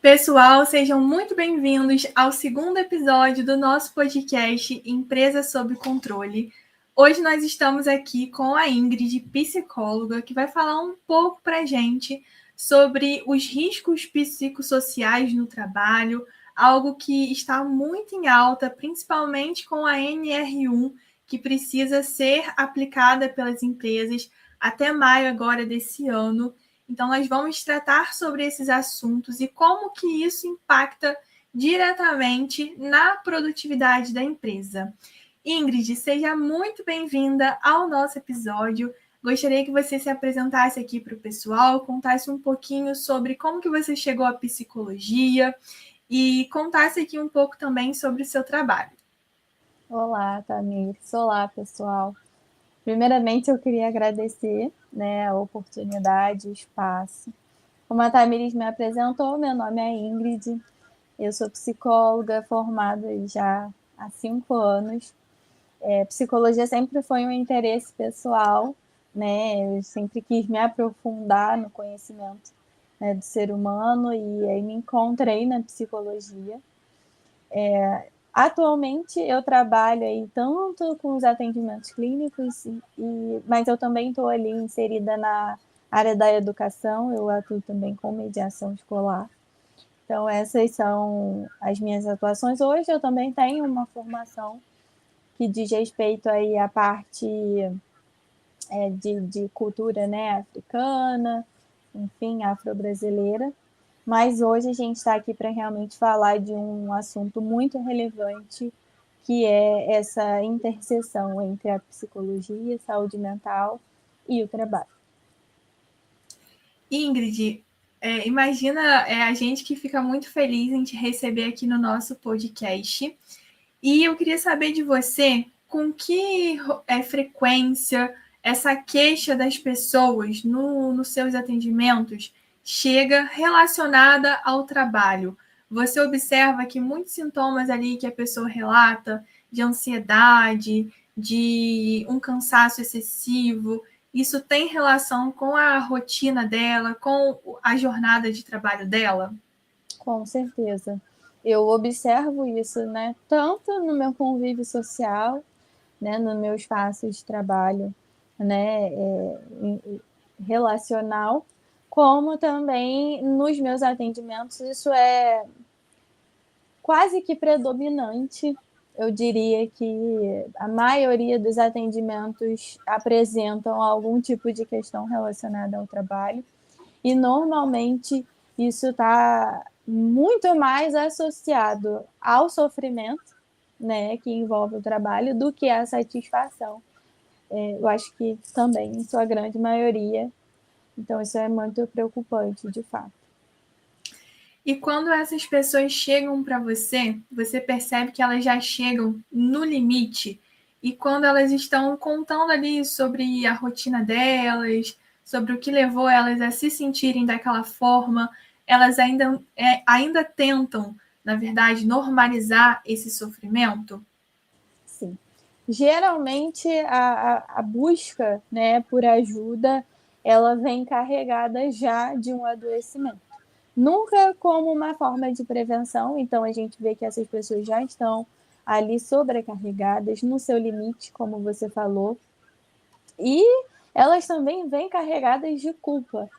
Pessoal, sejam muito bem-vindos ao segundo episódio do nosso podcast Empresa Sob Controle. Hoje nós estamos aqui com a Ingrid, psicóloga, que vai falar um pouco para a gente sobre os riscos psicossociais no trabalho, algo que está muito em alta, principalmente com a NR1, que precisa ser aplicada pelas empresas até maio agora desse ano. Então, nós vamos tratar sobre esses assuntos e como que isso impacta diretamente na produtividade da empresa. Ingrid, seja muito bem-vinda ao nosso episódio. Gostaria que você se apresentasse aqui para o pessoal, contasse um pouquinho sobre como que você chegou à psicologia e contasse aqui um pouco também sobre o seu trabalho. Olá, Tamir. Olá, pessoal. Primeiramente, eu queria agradecer, a oportunidade, o espaço. Como a Tamiris me apresentou, meu nome é Ingrid, eu sou psicóloga formada já há 5 anos. Psicologia sempre foi um interesse pessoal, eu sempre quis me aprofundar no conhecimento do ser humano e aí me encontrei na psicologia. Atualmente eu trabalho aí tanto com os atendimentos clínicos, mas eu também estou ali inserida na área da educação, eu atuo também com mediação escolar. Então essas são as minhas atuações. Hoje eu também tenho uma formação que diz respeito aí à parte de cultura africana, enfim, afro-brasileira. Mas hoje a gente está aqui para realmente falar de um assunto muito relevante, que é essa interseção entre a psicologia, saúde mental e o trabalho. Ingrid, imagina a gente que fica muito feliz em te receber aqui no nosso podcast. E eu queria saber de você com que frequência essa queixa das pessoas nos seus atendimentos chega relacionada ao trabalho. Você observa que muitos sintomas ali que a pessoa relata, de ansiedade, de um cansaço excessivo, isso tem relação com a rotina dela, com a jornada de trabalho dela? Com certeza. Eu observo isso, tanto no meu convívio social, no meu espaço de trabalho, relacional, como também nos meus atendimentos. Isso é quase que predominante. Eu diria que a maioria dos atendimentos apresentam algum tipo de questão relacionada ao trabalho, e normalmente isso está muito mais associado ao sofrimento, que envolve o trabalho, do que à satisfação. Eu acho que também, em sua grande maioria. Então, isso é muito preocupante, de fato. E quando essas pessoas chegam para você, você percebe que elas já chegam no limite. E quando elas estão contando ali sobre a rotina delas, sobre o que levou elas a se sentirem daquela forma, elas ainda tentam, na verdade, normalizar esse sofrimento? Sim. Geralmente, a busca, por ajuda, ela vem carregada já de um adoecimento. Nunca como uma forma de prevenção, então a gente vê que essas pessoas já estão ali sobrecarregadas, no seu limite, como você falou, e elas também vêm carregadas de culpa,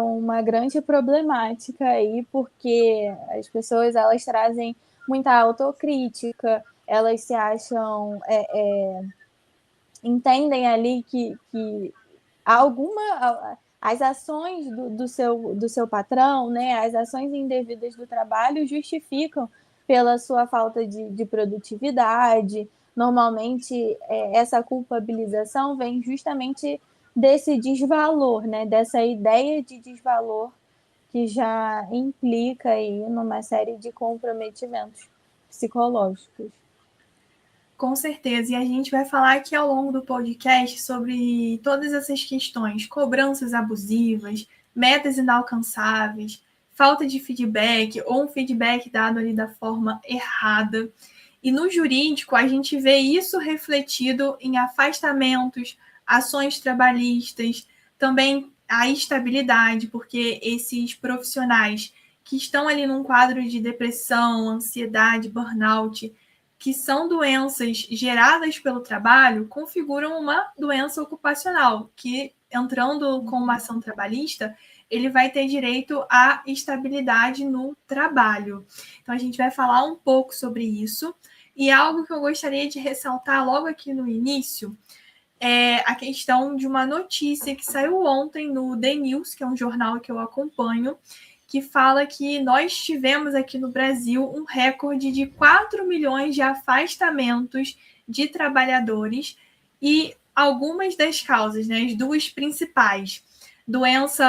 uma grande problemática aí, porque as pessoas, elas trazem muita autocrítica, elas se acham, entendem ali que as ações do seu patrão, as ações indevidas do trabalho justificam pela sua falta de produtividade. Normalmente, essa culpabilização vem justamente desse desvalor, dessa ideia de desvalor que já implica aí numa série de comprometimentos psicológicos. Com certeza, e a gente vai falar aqui ao longo do podcast sobre todas essas questões, cobranças abusivas, metas inalcançáveis, falta de feedback ou um feedback dado ali da forma errada. E no jurídico, a gente vê isso refletido em afastamentos, ações trabalhistas, também a estabilidade, porque esses profissionais que estão ali num quadro de depressão, ansiedade, burnout, que são doenças geradas pelo trabalho, configuram uma doença ocupacional, que, entrando com uma ação trabalhista, ele vai ter direito à estabilidade no trabalho. Então, a gente vai falar um pouco sobre isso. E algo que eu gostaria de ressaltar logo aqui no início é a questão de uma notícia que saiu ontem no The News, que é um jornal que eu acompanho, que fala que nós tivemos aqui no Brasil um recorde de 4 milhões de afastamentos de trabalhadores e algumas das causas, né, as duas principais. Doença,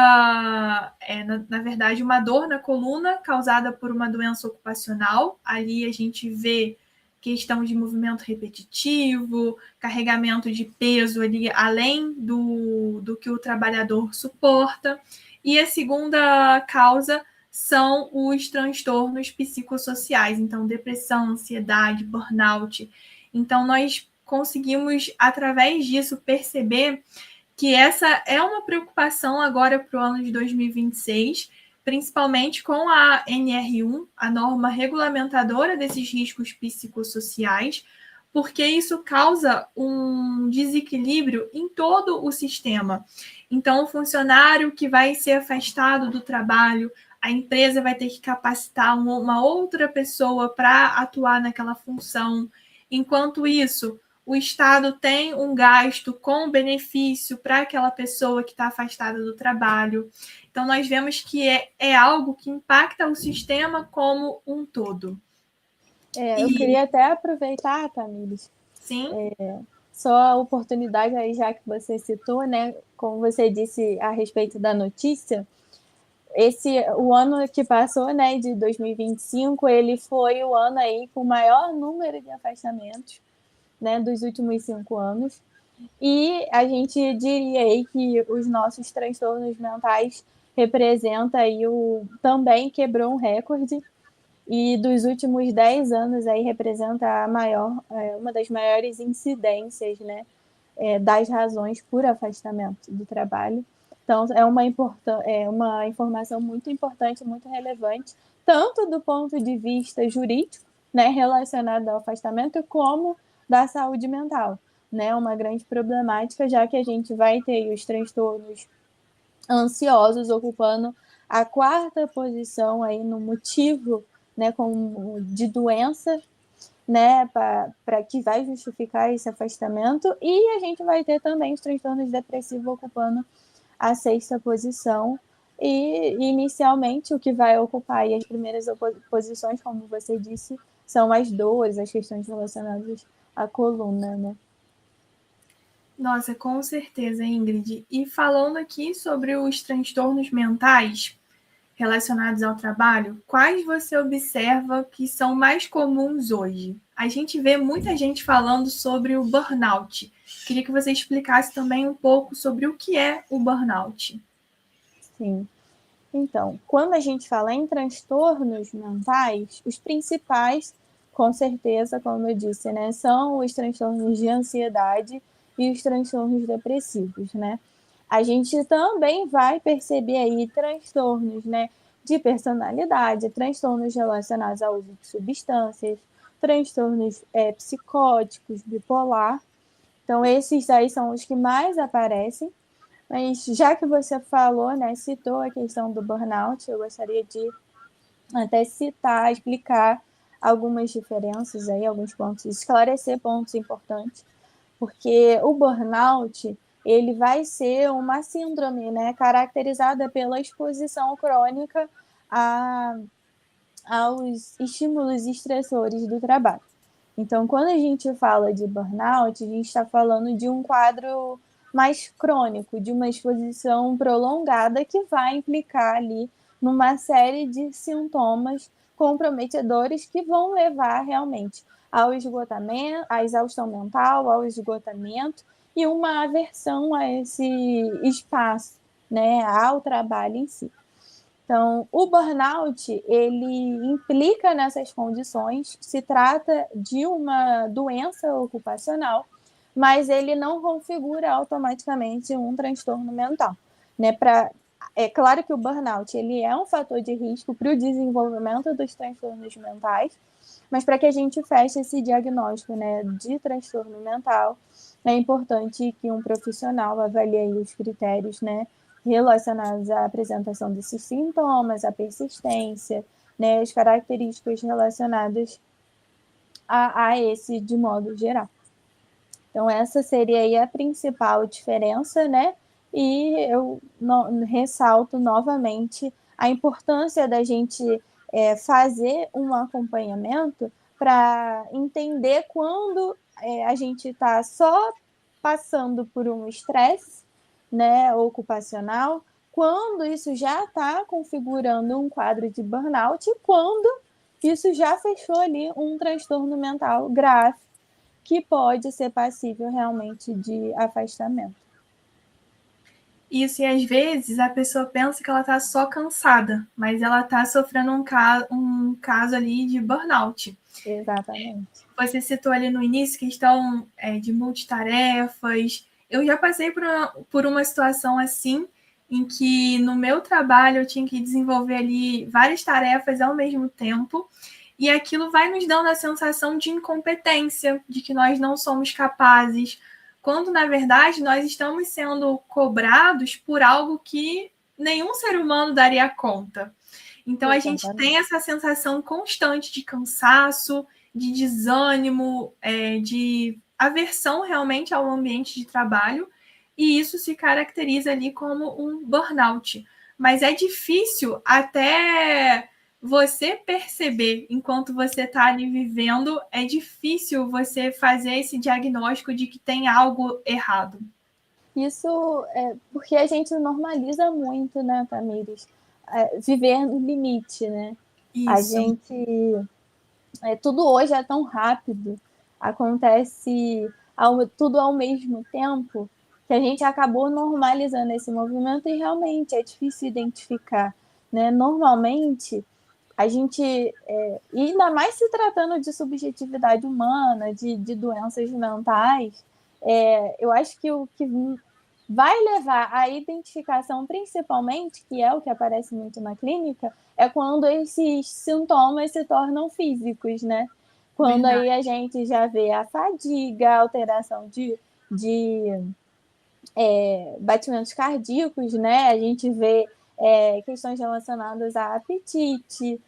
na verdade, uma dor na coluna causada por uma doença ocupacional. Ali a gente vê questão de movimento repetitivo, carregamento de peso ali além do que o trabalhador suporta. E a segunda causa são os transtornos psicossociais, então depressão, ansiedade, burnout. Então nós conseguimos, através disso, perceber que essa é uma preocupação agora para o ano de 2026, principalmente com a NR1, a norma regulamentadora desses riscos psicossociais, porque isso causa um desequilíbrio em todo o sistema. Então, o funcionário que vai ser afastado do trabalho, a empresa vai ter que capacitar uma outra pessoa para atuar naquela função. Enquanto isso, o Estado tem um gasto com benefício para aquela pessoa que está afastada do trabalho. Então, nós vemos que é algo que impacta o sistema como um todo. Eu queria até aproveitar, Tamires, Sim. Só a oportunidade aí, já que você citou, né? Como você disse a respeito da notícia, o ano que passou, né, de 2025, ele foi o ano aí com o maior número de afastamentos, né, dos últimos 5 anos. E a gente diria aí que os nossos transtornos mentais representa aí também quebrou um recorde, e dos últimos 10 anos aí representa uma das maiores incidências, né, das razões por afastamento do trabalho. Então, é uma informação muito importante, muito relevante, tanto do ponto de vista jurídico, né, relacionado ao afastamento, como da saúde mental, né, uma grande problemática, já que a gente vai ter os transtornos ansiosos ocupando a 4ª posição aí no motivo, né, de doença, né, para que vai justificar esse afastamento, e a gente vai ter também os transtornos depressivos ocupando a 6ª posição, e inicialmente o que vai ocupar aí as primeiras posições, como você disse, são as dores, as questões relacionadas à coluna, né? Nossa, com certeza, Ingrid. E falando aqui sobre os transtornos mentais relacionados ao trabalho, quais você observa que são mais comuns hoje? A gente vê muita gente falando sobre o burnout. Queria que você explicasse também um pouco sobre o que é o burnout. Sim. Então, quando a gente fala em transtornos mentais, os principais, com certeza, como eu disse, né, são os transtornos de ansiedade e os transtornos depressivos, né? A gente também vai perceber aí transtornos, né, de personalidade, transtornos relacionados ao uso de substâncias, transtornos psicóticos, bipolar. Então, esses aí são os que mais aparecem. Mas já que você falou, né, citou a questão do burnout, eu gostaria de até citar, explicar algumas diferenças aí, alguns pontos, esclarecer pontos importantes, porque o burnout, ele vai ser uma síndrome, né, caracterizada pela exposição crônica aos estímulos estressores do trabalho. Então, quando a gente fala de burnout, a gente está falando de um quadro mais crônico, de uma exposição prolongada que vai implicar ali numa série de sintomas comprometedores que vão levar realmente ao esgotamento, à exaustão mental, ao esgotamento e uma aversão a esse espaço, né, ao trabalho em si. Então, o burnout, ele implica nessas condições, se trata de uma doença ocupacional, mas ele não configura automaticamente um transtorno mental, né? É claro que o burnout ele é um fator de risco para o desenvolvimento dos transtornos mentais, mas para que a gente feche esse diagnóstico, né, de transtorno mental, é importante que um profissional avalie os critérios, né, relacionados à apresentação desses sintomas, à persistência, né, as características relacionadas a esse de modo geral. Então, essa seria aí a principal diferença, né? E eu ressalto novamente a importância da gente fazer um acompanhamento para entender quando a gente está só passando por um estresse, né, ocupacional, quando isso já está configurando um quadro de burnout e quando isso já fechou ali um transtorno mental grave que pode ser passível realmente de afastamento. Isso, e às vezes a pessoa pensa que ela está só cansada, mas ela está sofrendo um caso ali de burnout. Exatamente. Você citou ali no início questão de multitarefas. Eu já passei por uma situação assim, em que no meu trabalho eu tinha que desenvolver ali várias tarefas ao mesmo tempo, e aquilo vai nos dando a sensação de incompetência, de que nós não somos capazes, quando na verdade nós estamos sendo cobrados por algo que nenhum ser humano daria conta. Então a gente tem essa sensação constante de cansaço, de desânimo, de aversão realmente ao ambiente de trabalho, e isso se caracteriza ali como um burnout. Mas é difícil até você perceber, enquanto você está ali vivendo, é difícil você fazer esse diagnóstico de que tem algo errado. Isso é porque a gente normaliza muito, né, Tamires? Viver no limite, né? Isso. A gente... tudo hoje é tão rápido, acontece tudo ao mesmo tempo, que a gente acabou normalizando esse movimento e realmente é difícil identificar, né? Normalmente, a gente, e ainda mais se tratando de subjetividade humana, de doenças mentais, eu acho que o que vai levar à identificação, principalmente, que é o que aparece muito na clínica, é quando esses sintomas se tornam físicos, né? Quando Verdade. aí a gente já vê a fadiga, a alteração de batimentos cardíacos, né? A gente vê questões relacionadas a apetite,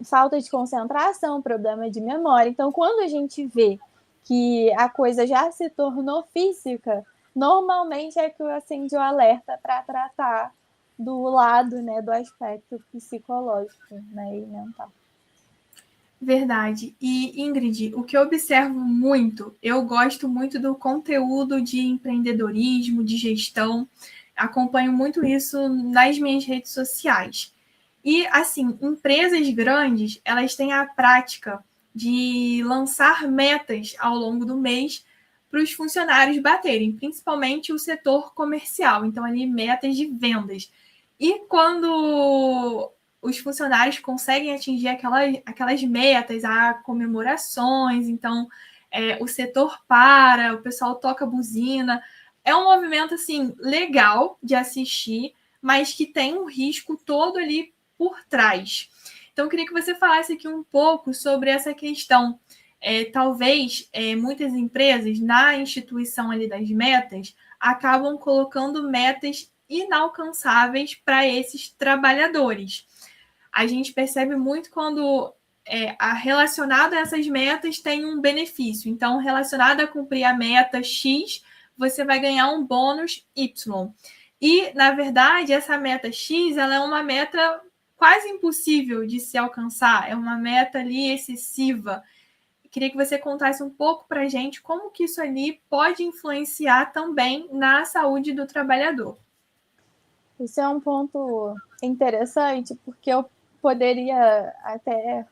falta de concentração, problema de memória. Então, quando a gente vê que a coisa já se tornou física, normalmente é que acende o alerta para tratar do lado, né, do aspecto psicológico, né, e mental. Verdade. E, Ingrid, o que eu observo muito, eu gosto muito do conteúdo de empreendedorismo, de gestão, acompanho muito isso nas minhas redes sociais. E, assim, empresas grandes, elas têm a prática de lançar metas ao longo do mês para os funcionários baterem, principalmente o setor comercial, então ali metas de vendas. E quando os funcionários conseguem atingir aquelas metas, há comemorações, então o setor para, o pessoal toca buzina. É um movimento assim legal de assistir, mas que tem um risco todo ali por trás. Então, eu queria que você falasse aqui um pouco sobre essa questão. Talvez muitas empresas, na instituição ali das metas, acabam colocando metas inalcançáveis para esses trabalhadores. A gente percebe muito quando relacionado a essas metas tem um benefício. Então, relacionado a cumprir a meta X, você vai ganhar um bônus Y. E, na verdade, essa meta X ela é uma meta quase impossível de se alcançar, é uma meta ali excessiva. Queria que você contasse um pouco para a gente como que isso ali pode influenciar também na saúde do trabalhador. Isso é um ponto interessante, porque eu poderia até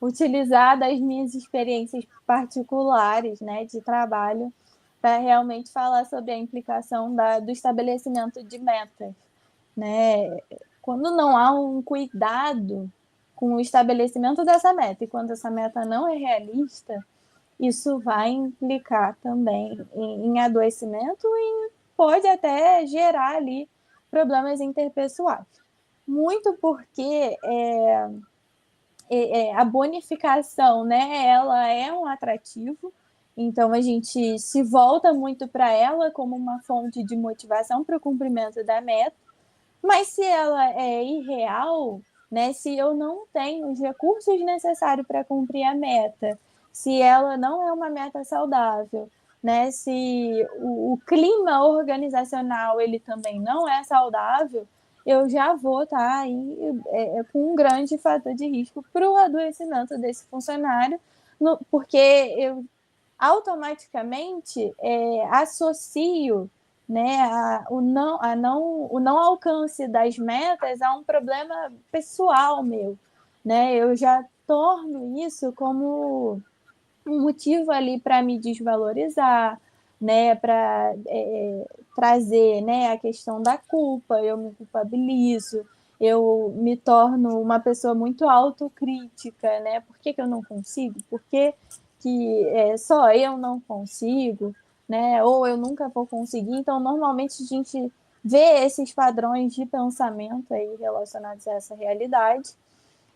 utilizar das minhas experiências particulares, né, de trabalho, para realmente falar sobre a implicação do estabelecimento de metas, né? Quando não há um cuidado com o estabelecimento dessa meta e quando essa meta não é realista, isso vai implicar também em adoecimento e pode até gerar ali problemas interpessoais. Muito porque a bonificação, né, ela é um atrativo, então a gente se volta muito para ela como uma fonte de motivação para o cumprimento da meta, mas se ela é irreal, né, se eu não tenho os recursos necessários para cumprir a meta, se ela não é uma meta saudável, né, se o clima organizacional ele também não é saudável, eu já vou estar aí com um grande fator de risco para o adoecimento desse funcionário, porque eu automaticamente associo, né, o não alcance das metas a um problema pessoal meu, né? Eu já torno isso como um motivo ali para me desvalorizar, né? Para trazer, né, a questão da culpa, eu me culpabilizo, eu me torno uma pessoa muito autocrítica, né? Por que eu não consigo? Por que só eu não consigo, né? Ou eu nunca vou conseguir. Então, normalmente a gente vê esses padrões de pensamento aí relacionados a essa realidade.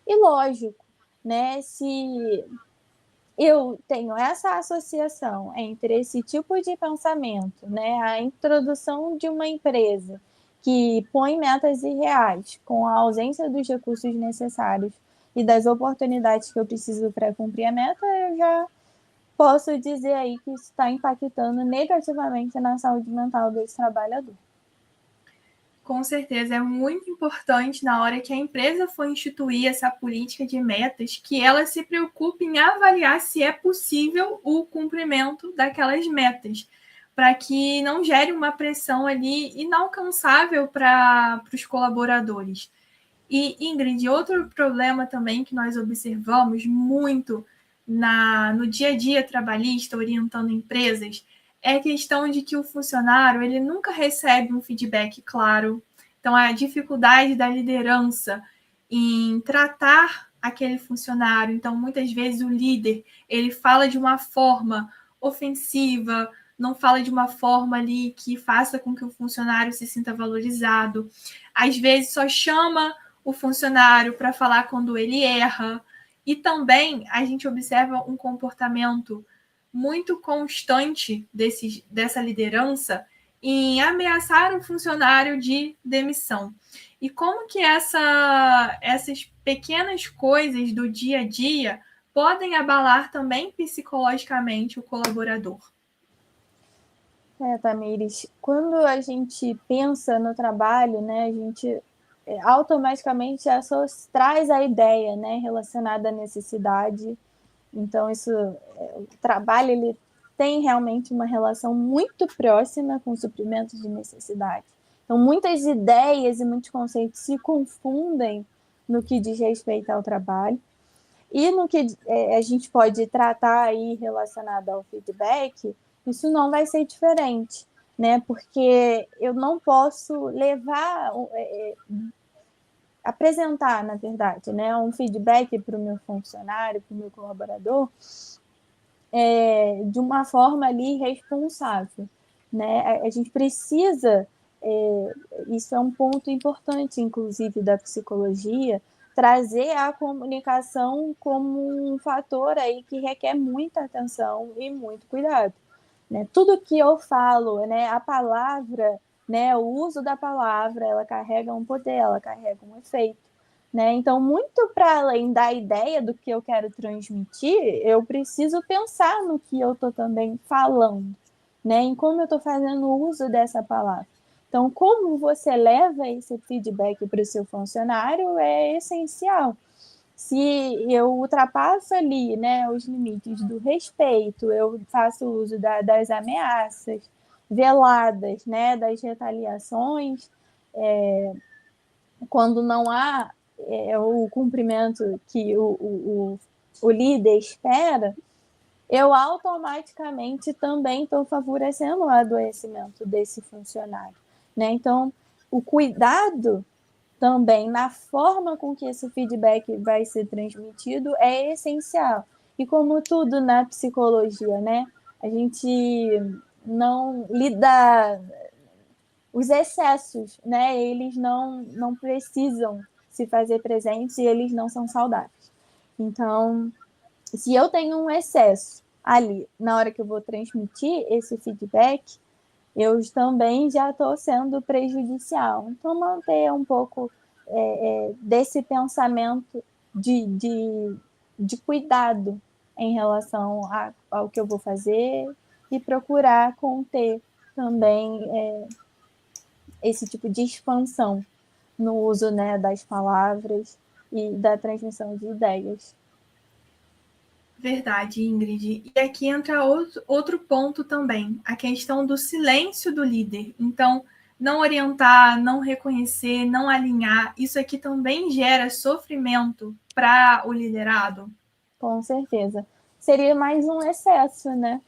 E lógico, né? Se eu tenho essa associação entre esse tipo de pensamento, né? A introdução de uma empresa que põe metas irreais, com a ausência dos recursos necessários e das oportunidades que eu preciso para cumprir a meta, eu já posso dizer aí que isso está impactando negativamente na saúde mental desse trabalhador. Com certeza, é muito importante na hora que a empresa for instituir essa política de metas, que ela se preocupe em avaliar se é possível o cumprimento daquelas metas, para que não gere uma pressão ali inalcançável para os colaboradores. E, Ingrid, outro problema também que nós observamos muito no dia a dia trabalhista, orientando empresas, é a questão de que o funcionário ele nunca recebe um feedback claro. Então, a dificuldade da liderança em tratar aquele funcionário. Então, muitas vezes o líder ele fala de uma forma ofensiva, não fala de uma forma ali que faça com que o funcionário se sinta valorizado. Às vezes só chama o funcionário para falar quando ele erra. E também a gente observa um comportamento muito constante dessa liderança em ameaçar o funcionário de demissão. E como que essas pequenas coisas do dia a dia podem abalar também psicologicamente o colaborador? Tamires, quando a gente pensa no trabalho, né, a gente automaticamente traz a ideia, né, relacionada à necessidade. Então, o trabalho ele tem realmente uma relação muito próxima com o suprimento de necessidade. Então, muitas ideias e muitos conceitos se confundem no que diz respeito ao trabalho. E no que a gente pode tratar aí relacionado ao feedback, isso não vai ser diferente, né? Porque eu não posso apresentar, na verdade, né, um feedback para o meu funcionário, para o meu colaborador, de uma forma ali responsável, né? A gente precisa, isso é um ponto importante, inclusive, da psicologia, trazer a comunicação como um fator aí que requer muita atenção e muito cuidado, né? Tudo que eu falo, né, a palavra, né, o uso da palavra, ela carrega um poder, ela carrega um efeito, né? Então, muito para além da ideia do que eu quero transmitir, eu preciso pensar no que eu estou também falando, né? Em como eu estou fazendo uso dessa palavra. Então, como você leva esse feedback para o seu funcionário é essencial. Se eu ultrapasso ali, né, os limites do respeito, eu faço uso das ameaças veladas, né, das retaliações, quando não há o cumprimento que o líder espera, eu automaticamente também estou favorecendo o adoecimento desse funcionário, né? Então, o cuidado também na forma com que esse feedback vai ser transmitido é essencial. E como tudo na psicologia, né? A gente não lida os excessos, né? Eles não precisam se fazer presentes e eles não são saudáveis. Então, se eu tenho um excesso ali, na hora que eu vou transmitir esse feedback, eu também já estou sendo prejudicial. Então, manter um pouco desse pensamento de cuidado em relação ao que eu vou fazer e procurar conter também esse tipo de expansão no uso, né, das palavras e da transmissão de ideias. Verdade, Ingrid. E aqui entra outro ponto também, a questão do silêncio do líder. Então, não orientar, não reconhecer, não alinhar, isso aqui também gera sofrimento para o liderado? Com certeza. Seria mais um excesso, né?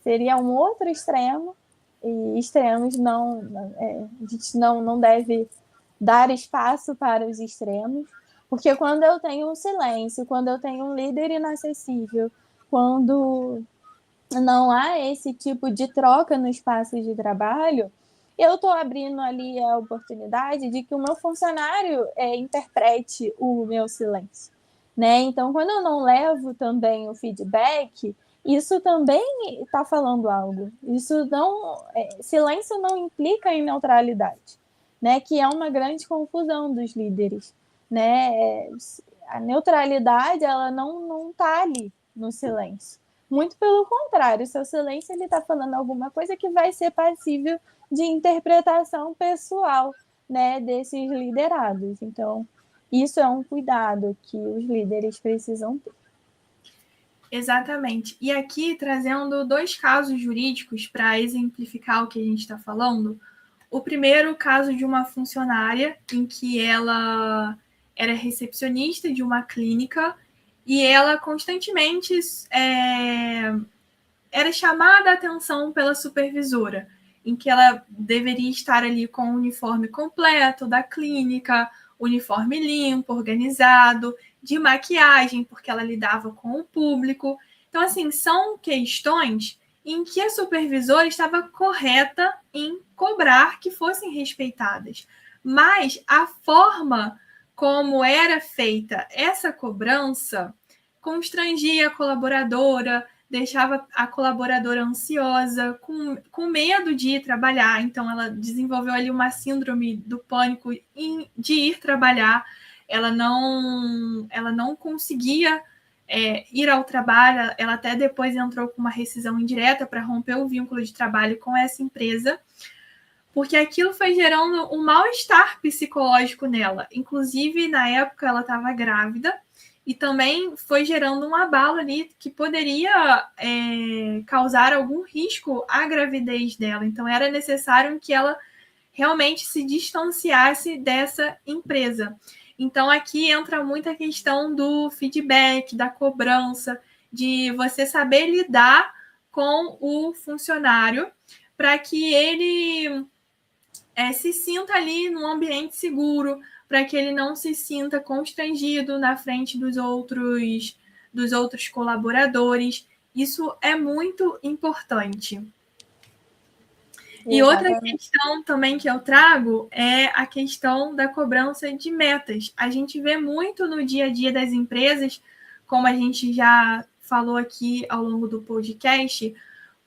Seria um outro extremo, e extremos a gente não deve dar espaço para os extremos, porque quando eu tenho um silêncio, quando eu tenho um líder inacessível, quando não há esse tipo de troca no espaço de trabalho, eu estou abrindo ali a oportunidade de que o meu funcionário interprete o meu silêncio, né? Então, quando eu não levo também o feedback, isso também está falando algo. Isso não, silêncio não implica em neutralidade, né? Que é uma grande confusão dos líderes, né? A neutralidade ela não está ali no silêncio. Muito pelo contrário, seu silêncio ele está falando alguma coisa que vai ser passível de interpretação pessoal, né, desses liderados. Então, isso é um cuidado que os líderes precisam ter. Exatamente. E aqui, trazendo dois casos jurídicos para exemplificar o que a gente está falando. O primeiro, o caso de uma funcionária em que ela era recepcionista de uma clínica e ela constantemente era chamada a atenção pela supervisora, em que ela deveria estar ali com o uniforme completo da clínica, uniforme limpo, organizado, de maquiagem, porque ela lidava com o público. Então, assim, são questões em que a supervisora estava correta em cobrar que fossem respeitadas. Mas a forma como era feita essa cobrança constrangia a colaboradora, deixava a colaboradora ansiosa, com medo de ir trabalhar. Então, ela desenvolveu ali uma síndrome do pânico de ir trabalhar. Ela não conseguia ir ao trabalho. Ela até depois entrou com uma rescisão indireta para romper o vínculo de trabalho com essa empresa, porque aquilo foi gerando um mal-estar psicológico nela. Inclusive, na época, ela estava grávida, e também foi gerando um abalo ali que poderia causar algum risco à gravidez dela. Então, era necessário que ela realmente se distanciasse dessa empresa. Então, aqui entra muito a questão do feedback, da cobrança, de você saber lidar com o funcionário para que ele se sinta ali num ambiente seguro, para que ele não se sinta constrangido na frente dos outros colaboradores. Isso é muito importante. E outra questão também que eu trago é a questão da cobrança de metas. A gente vê muito no dia a dia das empresas, como a gente já falou aqui ao longo do podcast,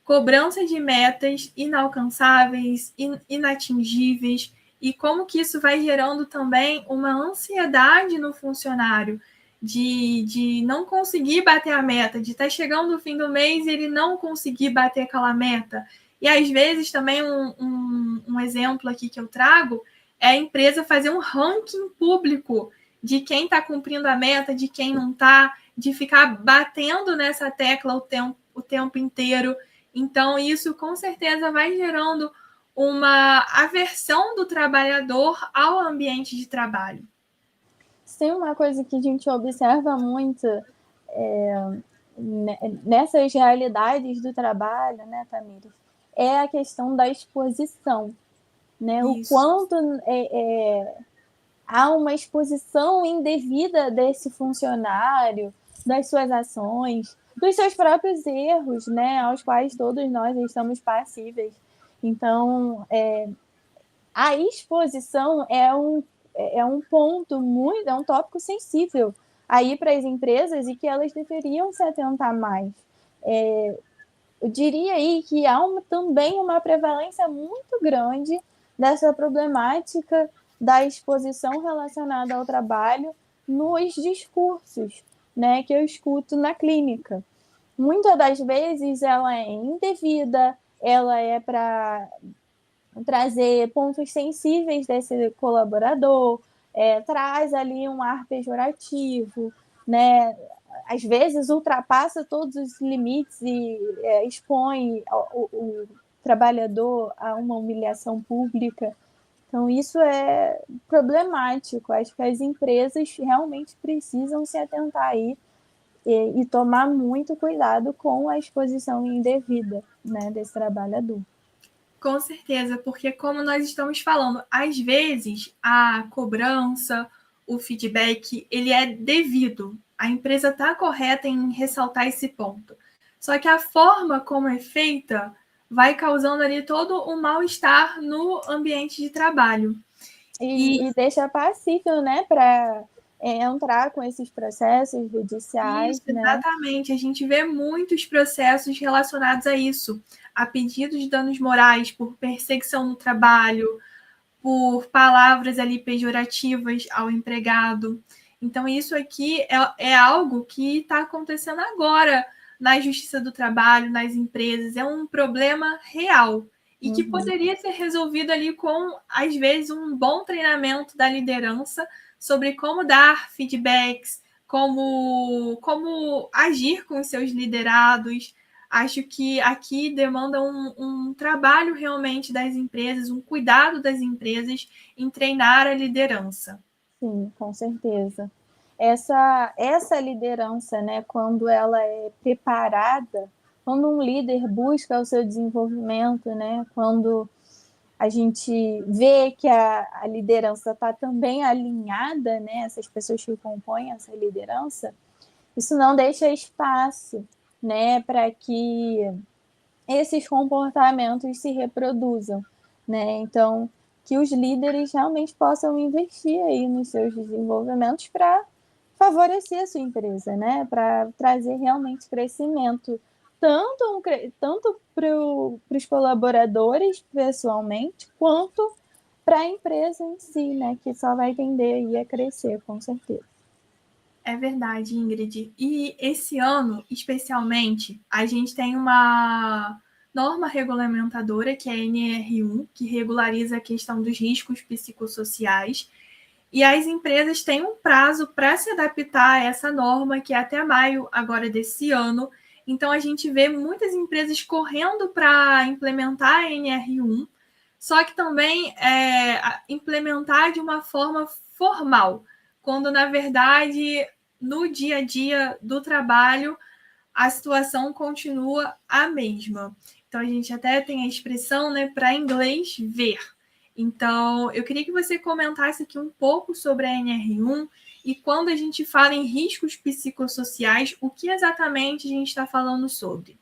cobrança de metas inalcançáveis, inatingíveis, e como que isso vai gerando também uma ansiedade no funcionário de não conseguir bater a meta, de estar chegando o fim do mês e ele não conseguir bater aquela meta. E às vezes também um exemplo aqui que eu trago é a empresa fazer um ranking público de quem está cumprindo a meta, de quem não está, de ficar batendo nessa tecla o tempo inteiro. Então, isso com certeza vai gerando uma aversão do trabalhador ao ambiente de trabalho. Tem uma coisa que a gente observa muito nessas realidades do trabalho, né, Tamires? É a questão da exposição, né? Isso. O quanto há uma exposição indevida desse funcionário, das suas ações, dos seus próprios erros, né, aos quais todos nós estamos passíveis. Então, a exposição é um ponto muito, é um tópico sensível aí para as empresas e que elas deveriam se atentar mais. Eu diria aí que há também uma prevalência muito grande dessa problemática da exposição relacionada ao trabalho nos discursos, né, que eu escuto na clínica. Muitas das vezes ela é indevida, ela é para trazer pontos sensíveis desse colaborador, traz ali um ar pejorativo, né? Às vezes ultrapassa todos os limites e expõe o trabalhador a uma humilhação pública. Então, isso é problemático. Acho que as empresas realmente precisam se atentar aí e tomar muito cuidado com a exposição indevida, né, desse trabalhador. Com certeza, porque como nós estamos falando, às vezes a cobrança, o feedback, ele é devido. A empresa está correta em ressaltar esse ponto. Só que a forma como é feita vai causando ali todo um mal-estar no ambiente de trabalho. E deixa passível, né, para entrar com esses processos judiciais. Isso, né? Exatamente. A gente vê muitos processos relacionados a isso, a pedido de danos morais por perseguição no trabalho, por palavras ali pejorativas ao empregado. Então, isso aqui é algo que está acontecendo agora na Justiça do Trabalho, nas empresas. É um problema real e que poderia ser resolvido ali com, às vezes, um bom treinamento da liderança sobre como dar feedbacks, como agir com os seus liderados. Acho que aqui demanda um trabalho realmente das empresas, um cuidado das empresas em treinar a liderança. Sim, com certeza. Essa liderança, né, quando ela é preparada, quando um líder busca o seu desenvolvimento, né, quando a gente vê que a liderança está também alinhada, né, essas pessoas que compõem essa liderança, isso não deixa espaço, né, para que esses comportamentos se reproduzam, né? Então, que os líderes realmente possam investir aí nos seus desenvolvimentos para favorecer a sua empresa, né? Para trazer realmente crescimento, tanto para os colaboradores pessoalmente, quanto para a empresa em si, né? Que só vai tender aí a crescer, com certeza. É verdade, Ingrid. E esse ano, especialmente, a gente tem uma norma regulamentadora, que é a NR1, que regulariza a questão dos riscos psicossociais. E as empresas têm um prazo para se adaptar a essa norma, que é até maio agora desse ano. Então, a gente vê muitas empresas correndo para implementar a NR1, só que também implementar de uma forma formal, quando, na verdade, no dia a dia do trabalho, a situação continua a mesma. Então, a gente até tem a expressão, né, para inglês, ver. Então, eu queria que você comentasse aqui um pouco sobre a NR1 e quando a gente fala em riscos psicossociais, o que exatamente a gente está falando sobre?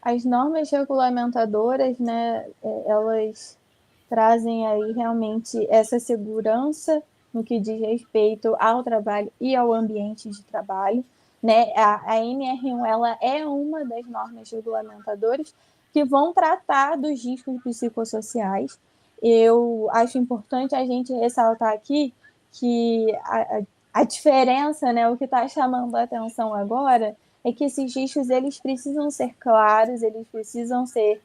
As normas regulamentadoras, né, elas trazem aí realmente essa segurança no que diz respeito ao trabalho e ao ambiente de trabalho. Né? A NR1 ela é uma das normas regulamentadoras que vão tratar dos riscos psicossociais. Eu acho importante a gente ressaltar aqui que a diferença, né, o que está chamando a atenção agora, é que esses riscos eles precisam ser claros, eles precisam ser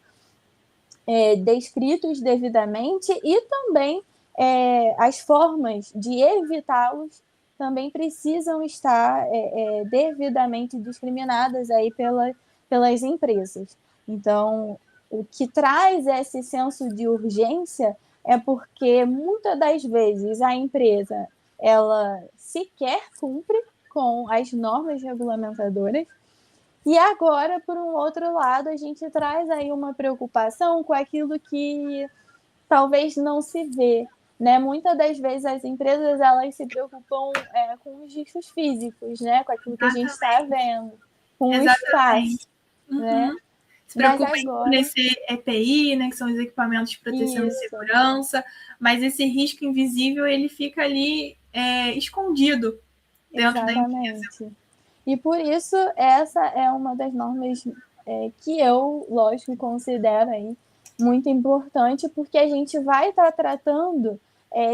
descritos devidamente e também as formas de evitá-los também precisam estar devidamente discriminadas aí pelas empresas. Então, o que traz esse senso de urgência é porque muitas das vezes a empresa ela sequer cumpre com as normas regulamentadoras. E agora, por um outro lado, a gente traz aí uma preocupação com aquilo que talvez não se vê, né? Muitas das vezes as empresas elas se preocupam com os riscos físicos, né? Com aquilo que a gente está vendo, com o espaço, Uhum. né? se preocupa em fornecer EPI, né, que são os equipamentos de proteção e segurança, mas esse risco invisível ele fica ali escondido dentro da empresa. E por isso essa é uma das normas que eu, lógico, considero aí muito importante, porque a gente vai estar tratando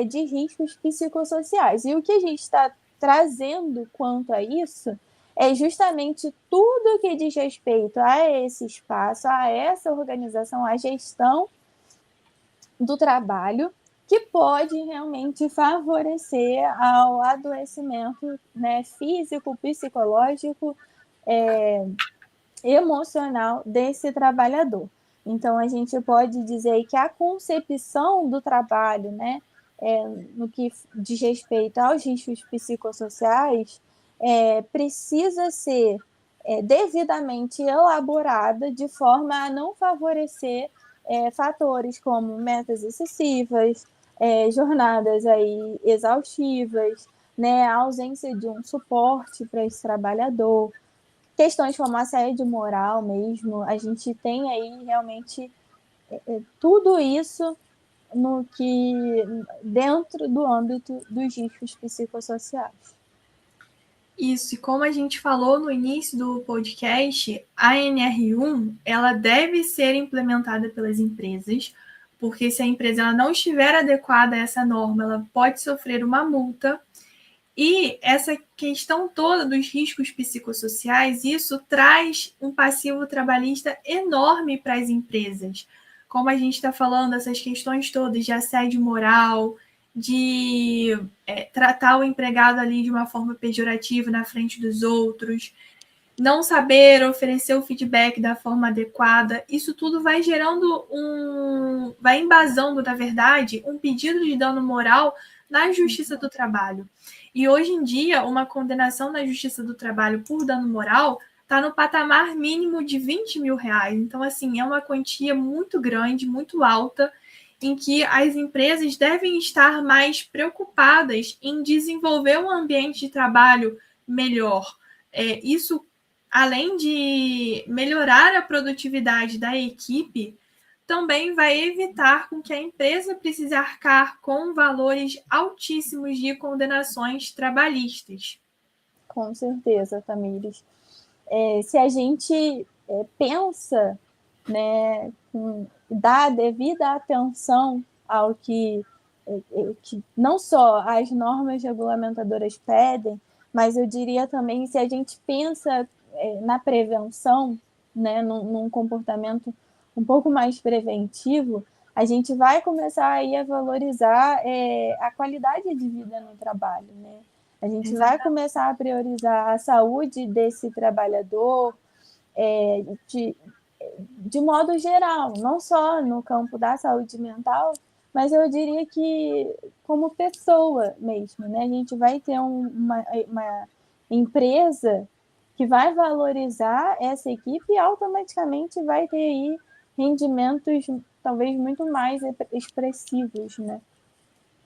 de riscos psicossociais. E o que a gente está trazendo quanto a isso é justamente tudo que diz respeito a esse espaço, a essa organização, a gestão do trabalho, que pode realmente favorecer ao adoecimento, né, físico, psicológico, emocional desse trabalhador. Então, a gente pode dizer que a concepção do trabalho, né, no que diz respeito aos riscos psicossociais, precisa ser devidamente elaborada de forma a não favorecer fatores como metas excessivas, jornadas aí exaustivas, né, a ausência de um suporte para esse trabalhador, questões como assédio moral mesmo. A gente tem aí realmente tudo isso no que dentro do âmbito dos riscos psicossociais. Isso, e como a gente falou no início do podcast, a NR1 ela deve ser implementada pelas empresas, porque se a empresa ela não estiver adequada a essa norma, ela pode sofrer uma multa. E essa questão toda dos riscos psicossociais, isso traz um passivo trabalhista enorme para as empresas. Como a gente está falando, essas questões todas de assédio moral, de tratar o empregado ali de uma forma pejorativa na frente dos outros, não saber oferecer o feedback da forma adequada, isso tudo vai gerando vai embasando, na verdade, um pedido de dano moral na Justiça do Trabalho. E hoje em dia, uma condenação na Justiça do Trabalho por dano moral está no patamar mínimo de R$20.000. Então, assim, é uma quantia muito grande, muito alta, em que as empresas devem estar mais preocupadas em desenvolver um ambiente de trabalho melhor. Isso, além de melhorar a produtividade da equipe, também vai evitar com que a empresa precise arcar com valores altíssimos de condenações trabalhistas. Com certeza, Tamires. Se a gente pensa, né, dá a devida atenção ao que não só as normas regulamentadoras pedem, mas eu diria também, se a gente pensa na prevenção, né, num comportamento um pouco mais preventivo, a gente vai começar aí a valorizar a qualidade de vida no trabalho, né? A gente vai começar a priorizar a saúde desse trabalhador de modo geral, não só no campo da saúde mental, mas eu diria que como pessoa mesmo, né? A gente vai ter uma empresa que vai valorizar essa equipe e automaticamente vai ter aí rendimentos talvez muito mais expressivos, né?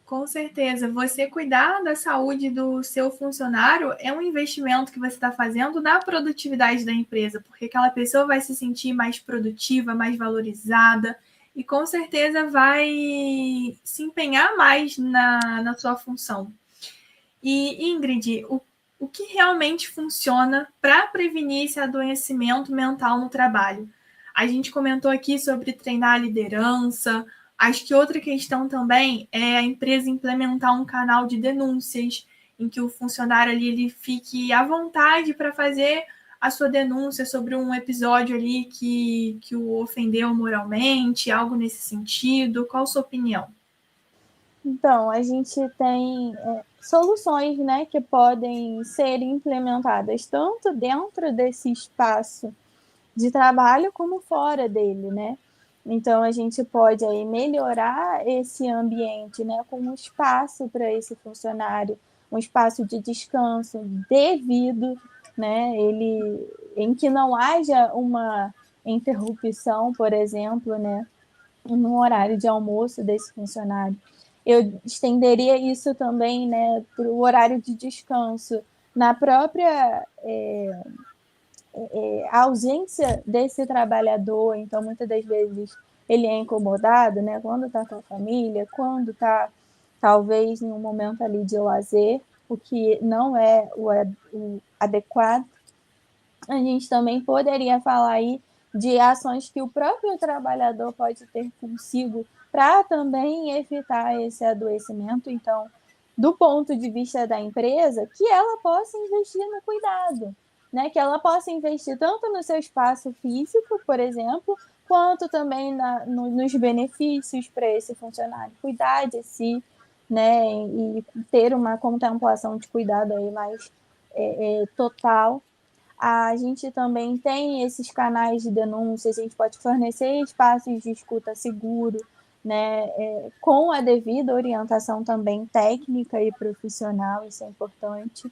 Com certeza, você cuidar da saúde do seu funcionário é um investimento que você está fazendo na produtividade da empresa, porque aquela pessoa vai se sentir mais produtiva, mais valorizada e com certeza vai se empenhar mais na sua função. E, Ingrid, o que realmente funciona para prevenir esse adoecimento mental no trabalho? A gente comentou aqui sobre treinar a liderança. Acho que outra questão também é a empresa implementar um canal de denúncias, em que o funcionário ali ele fique à vontade para fazer a sua denúncia sobre um episódio ali que o ofendeu moralmente, algo nesse sentido. Qual a sua opinião? Então, a gente tem soluções, né, que podem ser implementadas tanto dentro desse espaço de trabalho como fora dele, né? Então, a gente pode aí melhorar esse ambiente, né, com um espaço para esse funcionário, um espaço de descanso devido, né, em que não haja uma interrupção, por exemplo, né, no horário de almoço desse funcionário. Eu estenderia isso também, né, para o horário de descanso na própria a ausência desse trabalhador, então muitas das vezes ele é incomodado, né? Quando está com a família, quando está talvez em um momento ali de lazer, o que não é o adequado. A gente também poderia falar aí de ações que o próprio trabalhador pode ter consigo para também evitar esse adoecimento. Então, do ponto de vista da empresa, que ela possa investir no cuidado, né? Que ela possa investir tanto no seu espaço físico, por exemplo, quanto também nos benefícios para esse funcionário cuidar de si, né? E ter uma contemplação de cuidado aí mais total. A gente também tem esses canais de denúncias, a gente pode fornecer espaços de escuta seguro, né, com a devida orientação também técnica e profissional, isso é importante.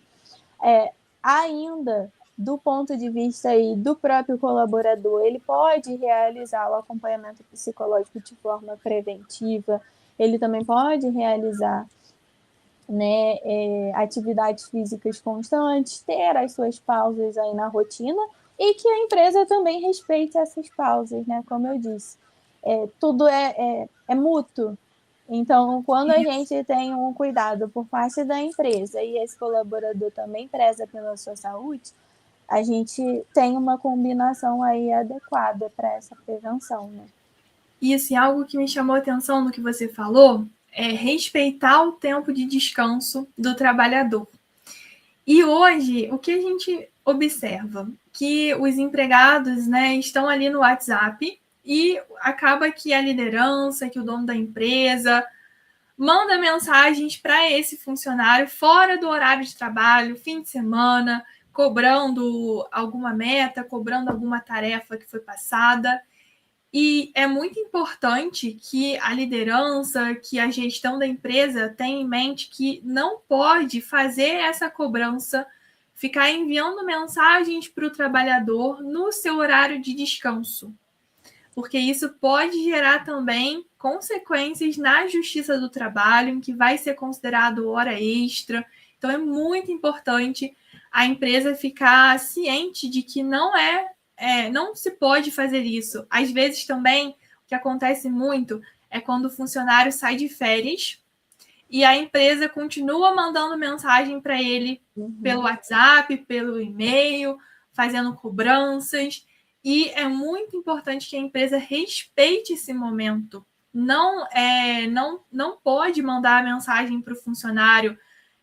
Ainda do ponto de vista aí do próprio colaborador, ele pode realizar o acompanhamento psicológico de forma preventiva, ele também pode realizar, né, atividades físicas constantes, ter as suas pausas aí na rotina e que a empresa também respeite essas pausas, né? Como eu disse, tudo é mútuo. Então, quando a gente tem um cuidado por parte da empresa e esse colaborador também preza pela sua saúde, a gente tem uma combinação aí adequada para essa prevenção, né? E assim, algo que me chamou a atenção no que você falou é respeitar o tempo de descanso do trabalhador. E hoje, o que a gente observa? Que os empregados, né, estão ali no WhatsApp e acaba que a liderança, que o dono da empresa manda mensagens para esse funcionário fora do horário de trabalho, fim de semana, cobrando alguma meta, cobrando alguma tarefa que foi passada. E é muito importante que a liderança, que a gestão da empresa tenha em mente que não pode fazer essa cobrança, ficar enviando mensagens para o trabalhador no seu horário de descanso, porque isso pode gerar também consequências na justiça do trabalho, em que vai ser considerado hora extra. Então é muito importante a empresa ficar ciente de que não se pode fazer isso. Às vezes também o que acontece muito é quando o funcionário sai de férias e a empresa continua mandando mensagem para ele pelo WhatsApp, pelo e-mail, fazendo cobranças. E é muito importante que a empresa respeite esse momento. Não pode mandar mensagem para o funcionário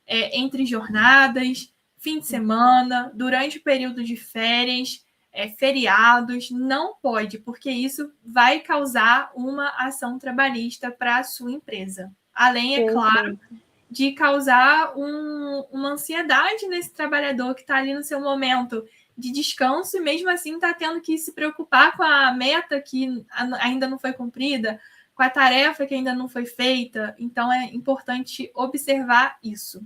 entre jornadas, fim de semana, durante o período de férias, feriados. Não pode, porque isso vai causar uma ação trabalhista para a sua empresa. Além, é claro, de causar uma ansiedade nesse trabalhador que está ali no seu momento de descanso e mesmo assim está tendo que se preocupar com a meta que ainda não foi cumprida, com a tarefa que ainda não foi feita. Então é importante observar isso.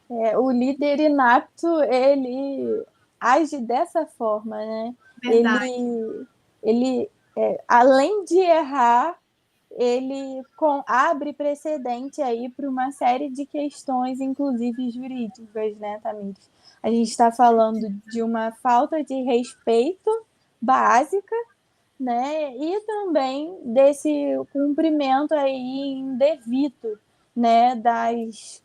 O líder inato, ele age dessa forma, né? Verdade. Ele além de errar, ele abre precedente aí para uma série de questões, inclusive jurídicas, né, Tamires? A gente está falando de uma falta de respeito básica, né, e também desse cumprimento aí indevido, né, das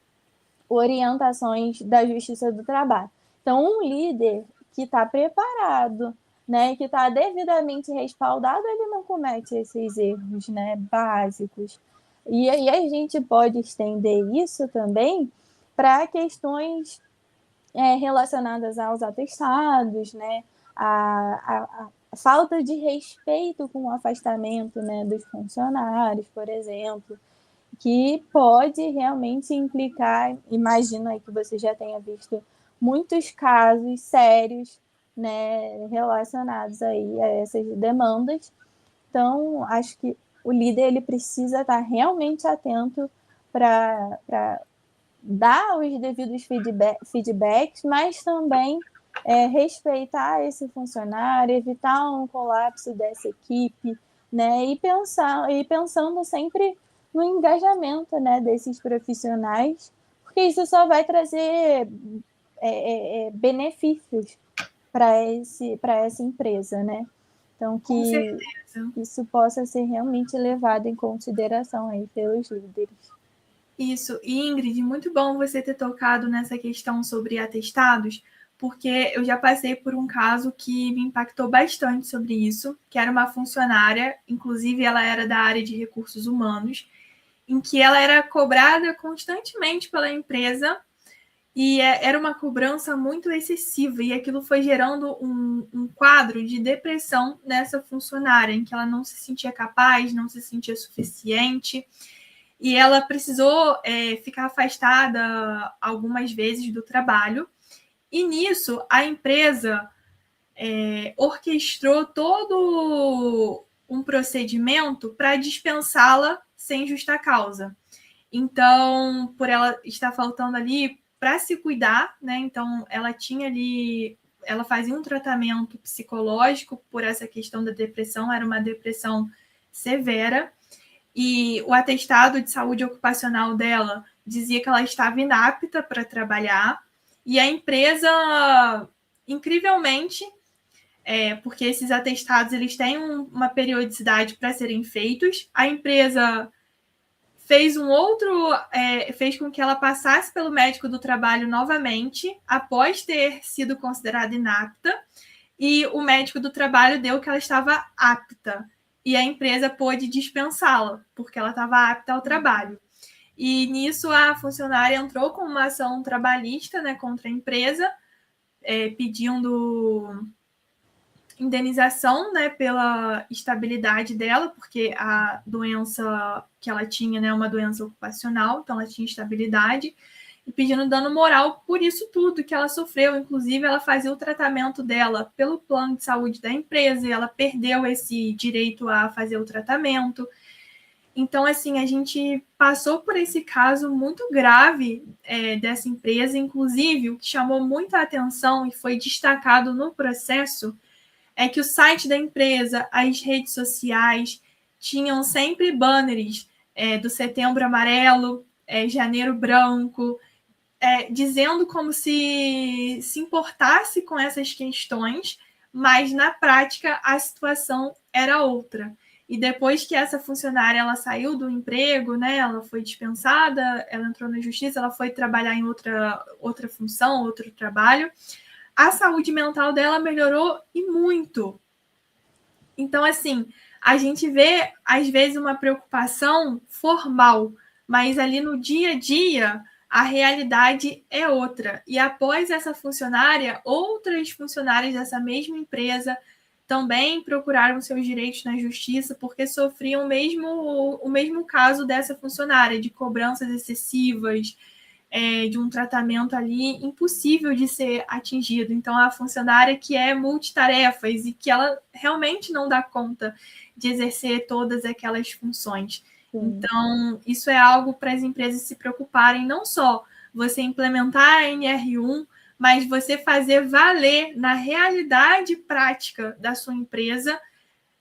orientações da Justiça do Trabalho. Então, um líder que está preparado, né, que está devidamente respaldado, ele não comete esses erros, né, básicos. E aí a gente pode estender isso também para questões relacionadas aos atestados, né, a falta de respeito com o afastamento, né, dos funcionários, por exemplo, que pode realmente implicar, imagino aí que você já tenha visto muitos casos sérios, né, relacionados aí a essas demandas. Então, acho que o líder ele precisa estar realmente atento para dar os devidos feedbacks, mas também respeitar esse funcionário, evitar um colapso dessa equipe, né, e pensando sempre no engajamento, né, desses profissionais, porque isso só vai trazer benefícios para essa empresa, né? Então, Com que certeza. isso possa ser realmente levado em consideração aí pelos líderes. Isso. E, Ingrid, muito bom você ter tocado nessa questão sobre atestados, porque eu já passei por um caso que me impactou bastante sobre isso, que era uma funcionária, inclusive ela era da área de recursos humanos, em que ela era cobrada constantemente pela empresa e era uma cobrança muito excessiva, e aquilo foi gerando um quadro de depressão nessa funcionária, em que ela não se sentia capaz, não se sentia suficiente, e ela precisou ficar afastada algumas vezes do trabalho. E nisso, a empresa orquestrou todo um procedimento para dispensá-la sem justa causa. Então, por ela estar faltando ali para se cuidar, né? Então, ela tinha ali, ela fazia um tratamento psicológico por essa questão da depressão, era uma depressão severa, e o atestado de saúde ocupacional dela dizia que ela estava inapta para trabalhar, e a empresa, incrivelmente, porque esses atestados eles têm uma periodicidade para serem feitos, a empresa fez fez com que ela passasse pelo médico do trabalho novamente, após ter sido considerada inapta, e o médico do trabalho deu que ela estava apta, e a empresa pôde dispensá-la, porque ela estava apta ao trabalho. E nisso a funcionária entrou com uma ação trabalhista, né, contra a empresa, pedindo indenização, né, pela estabilidade dela, porque a doença que ela tinha, né, é uma doença ocupacional, então ela tinha estabilidade, e pedindo dano moral por isso tudo que ela sofreu. Inclusive, ela fazia o tratamento dela pelo plano de saúde da empresa, e ela perdeu esse direito a fazer o tratamento. Então, assim, a gente passou por esse caso muito grave dessa empresa. Inclusive, o que chamou muita atenção e foi destacado no processo é que o site da empresa, as redes sociais, tinham sempre banners do Setembro Amarelo, Janeiro Branco, dizendo como se importasse com essas questões, mas na prática a situação era outra. E depois que essa funcionária ela saiu do emprego, né, ela foi dispensada, ela entrou na justiça, ela foi trabalhar em outra função, outro trabalho, a saúde mental dela melhorou e muito. Então, assim, a gente vê, às vezes, uma preocupação formal, mas ali no dia a dia, a realidade é outra. E após essa funcionária, outras funcionárias dessa mesma empresa também procuraram seus direitos na justiça porque sofriam o mesmo caso dessa funcionária, de cobranças excessivas, de um tratamento ali impossível de ser atingido. Então, a funcionária que é multitarefas e que ela realmente não dá conta de exercer todas aquelas funções. Sim. Então, isso é algo para as empresas se preocuparem, não só você implementar a NR1, mas você fazer valer na realidade prática da sua empresa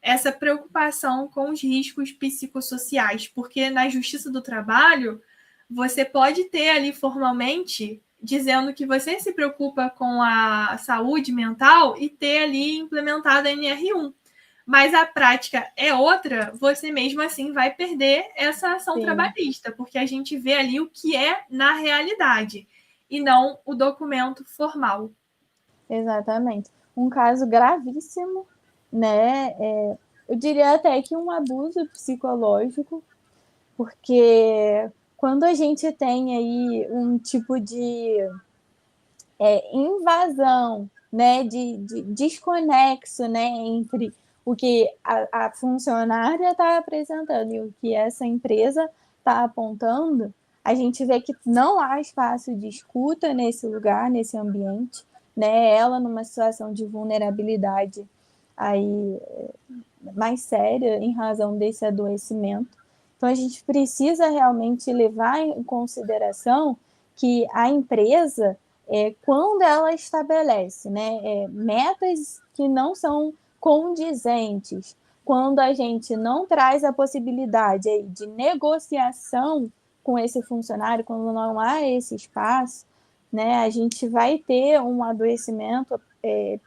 essa preocupação com os riscos psicossociais, porque na Justiça do Trabalho você pode ter ali formalmente dizendo que você se preocupa com a saúde mental e ter ali implementado a NR1. Mas a prática é outra, você mesmo assim vai perder essa ação Sim. trabalhista, porque a gente vê ali o que é na realidade e não o documento formal. Exatamente. Um caso gravíssimo, né? Eu diria até que um abuso psicológico, porque quando a gente tem aí um tipo de invasão, né, de desconexo, né, entre o que a funcionária está apresentando e o que essa empresa está apontando, a gente vê que não há espaço de escuta nesse lugar, nesse ambiente, né, ela numa situação de vulnerabilidade aí mais séria em razão desse adoecimento. Então, a gente precisa realmente levar em consideração que a empresa, quando ela estabelece, né, metas que não são condizentes, quando a gente não traz a possibilidade aí de negociação com esse funcionário, quando não há esse espaço, né, a gente vai ter um adoecimento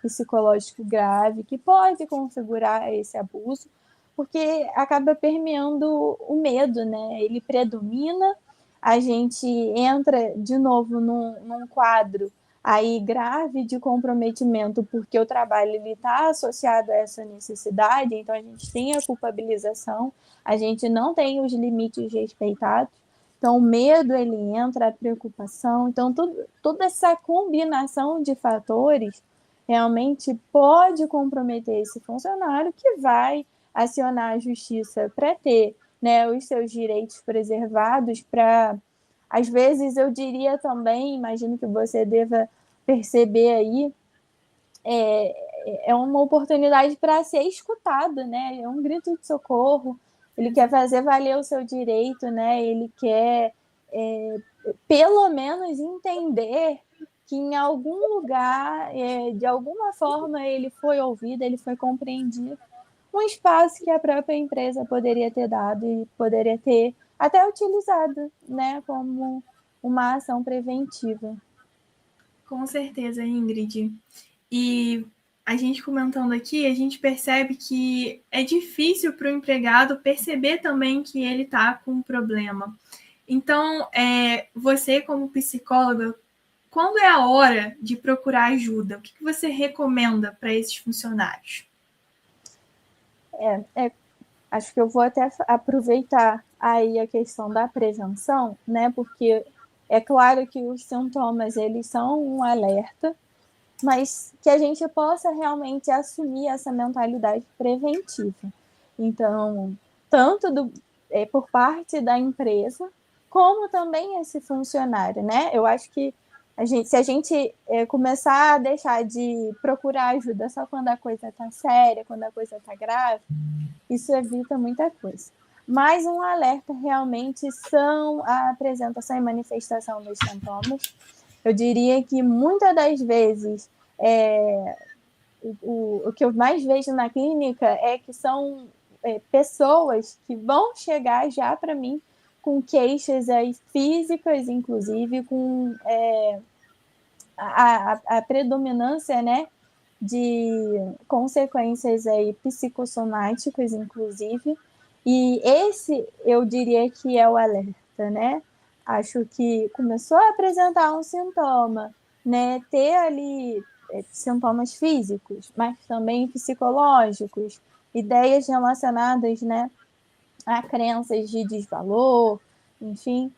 psicológico grave, que pode configurar esse abuso, porque acaba permeando o medo, né? Ele predomina, a gente entra de novo num quadro aí grave de comprometimento, porque o trabalho está associado a essa necessidade, então a gente tem a culpabilização, a gente não tem os limites respeitados, então o medo ele entra, a preocupação, então toda essa combinação de fatores realmente pode comprometer esse funcionário que vai acionar a justiça para ter, né, os seus direitos preservados, para, às vezes eu diria também, imagino que você deva perceber aí, é uma oportunidade para ser escutado, né? É um grito de socorro. Ele quer fazer valer o seu direito, né? Ele quer, pelo menos, entender que em algum lugar, de alguma forma, ele foi ouvido, ele foi compreendido. Um espaço que a própria empresa poderia ter dado e poderia ter até utilizado, né? Como uma ação preventiva. Com certeza, Ingrid. E a gente comentando aqui, a gente percebe que é difícil para o empregado perceber também que ele está com um problema. Então, você como psicóloga, quando é a hora de procurar ajuda? O que você recomenda para esses funcionários? Acho que eu vou até aproveitar aí a questão da prevenção, né? Porque é claro que os sintomas eles são um alerta, mas que a gente possa realmente assumir essa mentalidade preventiva. Então, tanto por parte da empresa, como também esse funcionário, né? Eu acho que se a gente começar a deixar de procurar ajuda só quando a coisa está séria, quando a coisa está grave, isso evita muita coisa. Mas um alerta realmente são a apresentação e manifestação dos sintomas. Eu diria que muitas das vezes o que eu mais vejo na clínica é que são pessoas que vão chegar já para mim com queixas aí físicas, inclusive, com a predominância, né, de consequências aí psicossomáticas, inclusive, e esse eu diria que é o alerta, né? Acho que começou a apresentar um sintoma, né? Ter ali sintomas físicos, mas também psicológicos, ideias relacionadas, né, a crenças de desvalor, enfim,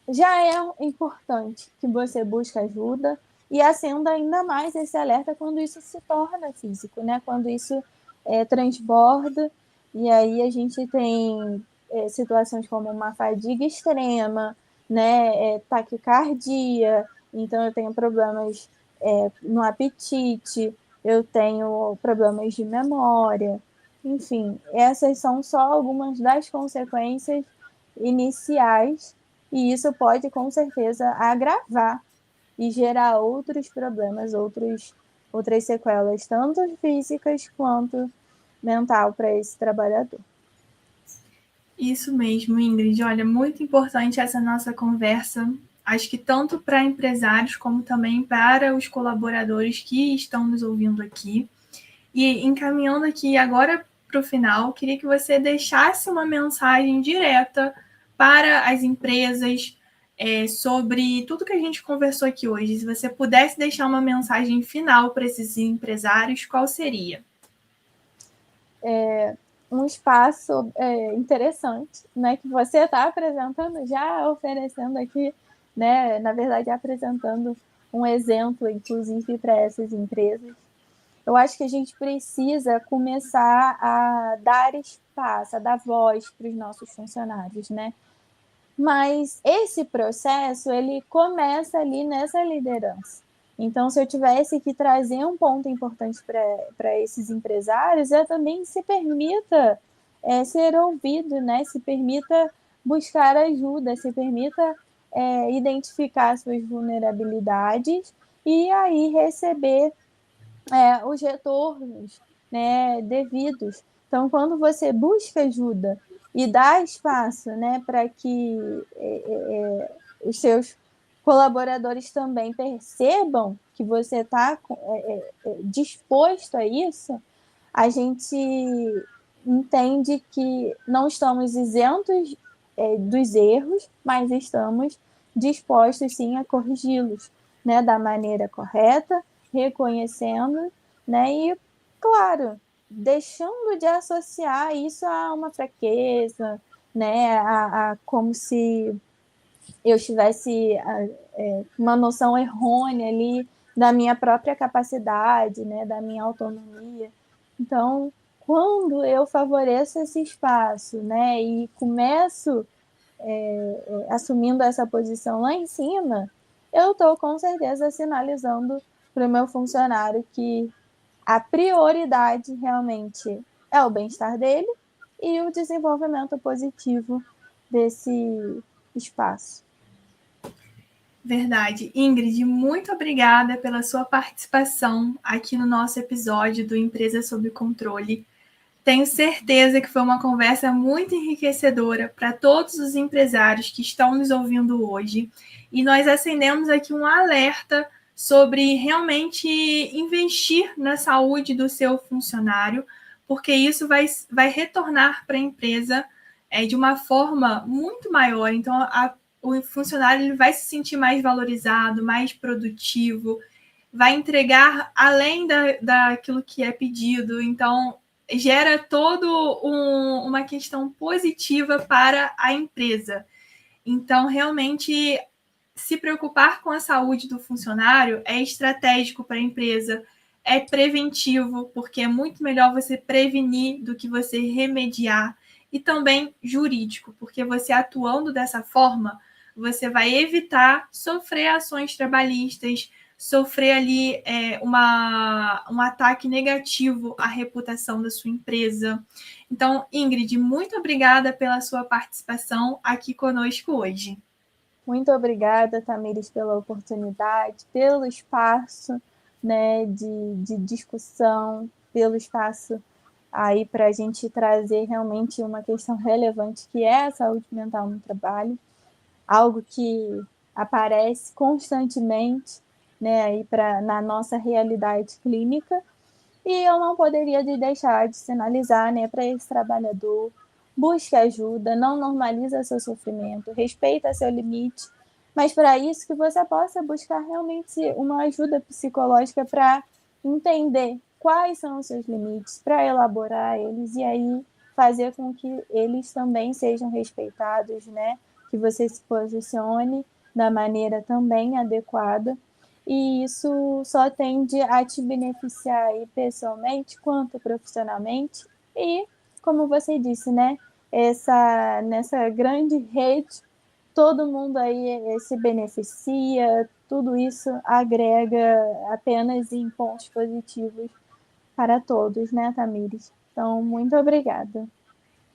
já é importante que você busque ajuda e acenda ainda mais esse alerta quando isso se torna físico, né? Quando isso transborda, e aí a gente tem situações como uma fadiga extrema, né? Taquicardia, então eu tenho problemas no apetite, eu tenho problemas de memória, enfim, essas são só algumas das consequências iniciais, e isso pode com certeza agravar e gerar outros problemas, outras sequelas, tanto físicas quanto mental para esse trabalhador. Isso mesmo, Ingrid. Olha, muito importante essa nossa conversa. Acho que tanto para empresários como também para os colaboradores que estão nos ouvindo aqui. E encaminhando aqui agora para o final, queria que você deixasse uma mensagem direta para as empresas sobre tudo que a gente conversou aqui hoje. Se você pudesse deixar uma mensagem final para esses empresários, qual seria? Um espaço interessante, né, que você está apresentando, já oferecendo aqui, né, na verdade apresentando um exemplo, inclusive, para essas empresas. Eu acho que a gente precisa começar a dar espaço, a dar voz para os nossos funcionários, né? Mas esse processo, ele começa ali nessa liderança. Então, se eu tivesse que trazer um ponto importante para esses empresários, é também se permita ser ouvido, né? Se permita buscar ajuda, se permita identificar suas vulnerabilidades e aí receber os retornos, né, devidos. Então, quando você busca ajuda e dá espaço, né, para que os seus colaboradores também percebam que você está disposto a isso, a gente entende que não estamos isentos dos erros, mas estamos dispostos sim a corrigi-los, né, da maneira correta, reconhecendo, né, e, claro, deixando de associar isso a uma fraqueza, né, a como se eu tivesse uma noção errônea ali da minha própria capacidade, né, da minha autonomia. Então, quando eu favoreço esse espaço, né, e começo assumindo essa posição lá em cima, eu estou com certeza sinalizando para o meu funcionário que a prioridade realmente é o bem-estar dele e o desenvolvimento positivo desse espaço. Verdade. Ingrid, muito obrigada pela sua participação aqui no nosso episódio do Empresa Sob Controle. Tenho certeza que foi uma conversa muito enriquecedora para todos os empresários que estão nos ouvindo hoje. E nós acendemos aqui um alerta sobre realmente investir na saúde do seu funcionário, porque isso vai retornar para a empresa de uma forma muito maior. Então, o funcionário ele vai se sentir mais valorizado, mais produtivo, vai entregar além daquilo que é pedido. Então, gera todo uma questão positiva para a empresa. Então, realmente, se preocupar com a saúde do funcionário é estratégico para a empresa, é preventivo, porque é muito melhor você prevenir do que você remediar, e também jurídico, porque você atuando dessa forma, você vai evitar sofrer ações trabalhistas, sofrer ali um ataque negativo à reputação da sua empresa. Então, Ingrid, muito obrigada pela sua participação aqui conosco hoje. Muito obrigada, Tamires, pela oportunidade, pelo espaço, né, de discussão, pelo espaço aí para a gente trazer realmente uma questão relevante que é a saúde mental no trabalho, algo que aparece constantemente, né, aí na nossa realidade clínica, e eu não poderia deixar de sinalizar, né, para esse trabalhador: busque ajuda, não normaliza seu sofrimento, respeita seu limite, mas para isso que você possa buscar realmente uma ajuda psicológica para entender quais são os seus limites, para elaborar eles e aí fazer com que eles também sejam respeitados, né? Que você se posicione da maneira também adequada. E isso só tende a te beneficiar aí pessoalmente quanto profissionalmente. E, como você disse, né? Nessa grande rede, todo mundo aí se beneficia, tudo isso agrega apenas em pontos positivos para todos, né, Tamires? Então, muito obrigada.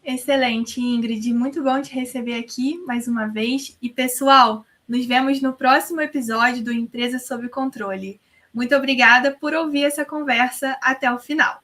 Excelente, Ingrid. Muito bom te receber aqui mais uma vez. E, pessoal, nos vemos no próximo episódio do Empresa Sob Controle. Muito obrigada por ouvir essa conversa até o final.